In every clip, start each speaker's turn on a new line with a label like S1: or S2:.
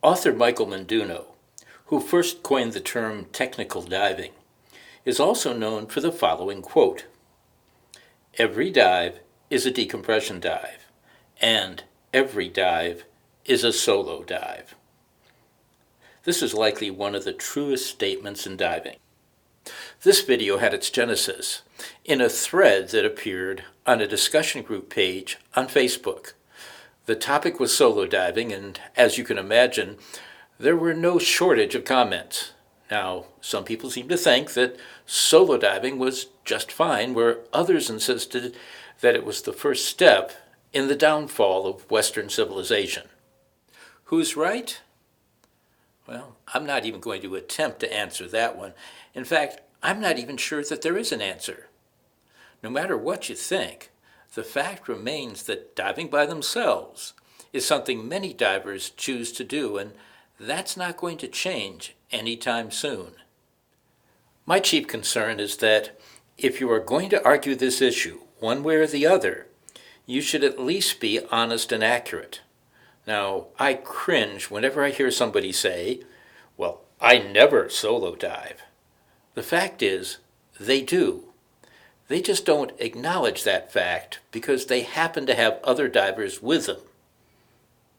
S1: Author Michael Monduno, who first coined the term technical diving, is also known for the following quote: "Every dive is a decompression dive, and every dive is a solo dive." This is likely one of the truest statements in diving. This video had its genesis in a thread that appeared on a discussion group page on Facebook. The topic was solo diving, and as you can imagine, there were no shortage of comments. Now, some people seem to think that solo diving was just fine, where others insisted that it was the first step in the downfall of Western civilization. Who's right? Well, I'm not even going to attempt to answer that one. In fact, I'm not even sure that there is an answer. No matter what you think, the fact remains that diving by themselves is something many divers choose to do, and that's not going to change anytime soon. My chief concern is that if you are going to argue this issue one way or the other, you should at least be honest and accurate. Now, I cringe whenever I hear somebody say, "Well, I never solo dive." The fact is, they do. They just don't acknowledge that fact because they happen to have other divers with them.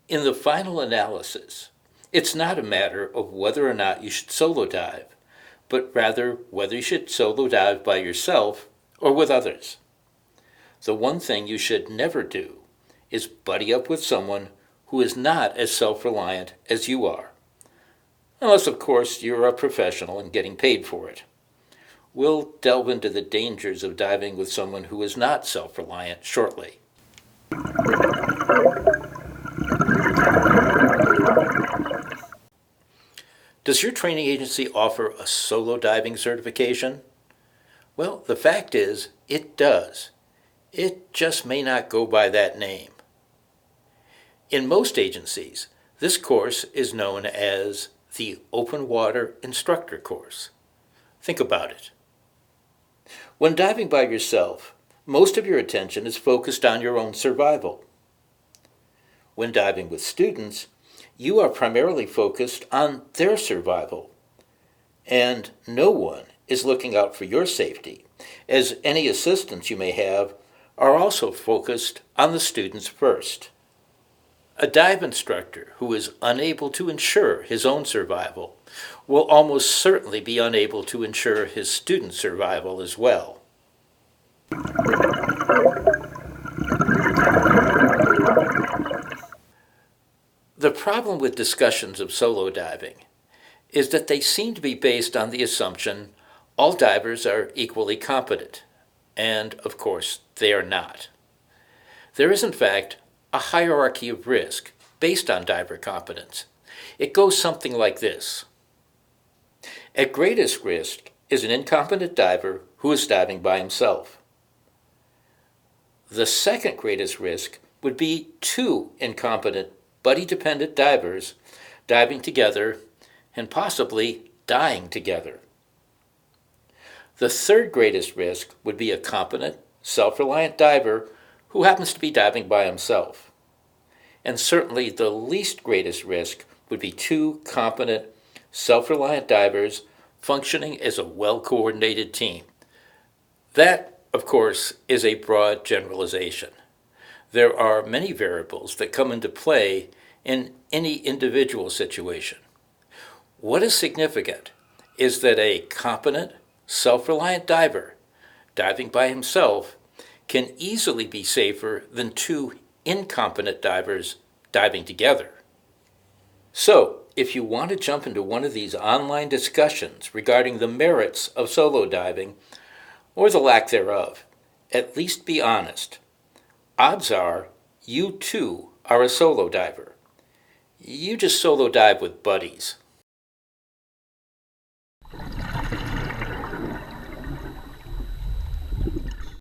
S1: In the final analysis, it's not a matter of whether or not you should solo dive, but rather whether you should solo dive by yourself or with others. The one thing you should never do is buddy up with someone who is not as self-reliant as you are. Unless, of course, you're a professional and getting paid for it. We'll delve into the dangers of diving with someone who is not self-reliant shortly. Does your training agency offer a solo diving certification? Well, the fact is, it does. It just may not go by that name. In most agencies, this course is known as the Open Water Instructor Course. Think about it. When diving by yourself, most of your attention is focused on your own survival. When diving with students, you are primarily focused on their survival, and no one is looking out for your safety, as any assistance you may have are also focused on the students first. A dive instructor who is unable to ensure his own survival will almost certainly be unable to ensure his students' survival as well. The problem with discussions of solo diving is that they seem to be based on the assumption all divers are equally competent, and of course they are not. There is in fact a hierarchy of risk based on diver competence. It goes something like this. At greatest risk is an incompetent diver who is diving by himself. The second greatest risk would be two incompetent buddy-dependent divers diving together and possibly dying together. The third greatest risk would be a competent, self-reliant diver who happens to be diving by himself. And certainly the least greatest risk would be two competent, self-reliant divers functioning as a well-coordinated team. That, of course, is a broad generalization. There are many variables that come into play in any individual situation. What is significant is that a competent, self-reliant diver diving by himself can easily be safer than two incompetent divers diving together. So, if you want to jump into one of these online discussions regarding the merits of solo diving, or the lack thereof, at least be honest. Odds are you too are a solo diver. You just solo dive with buddies.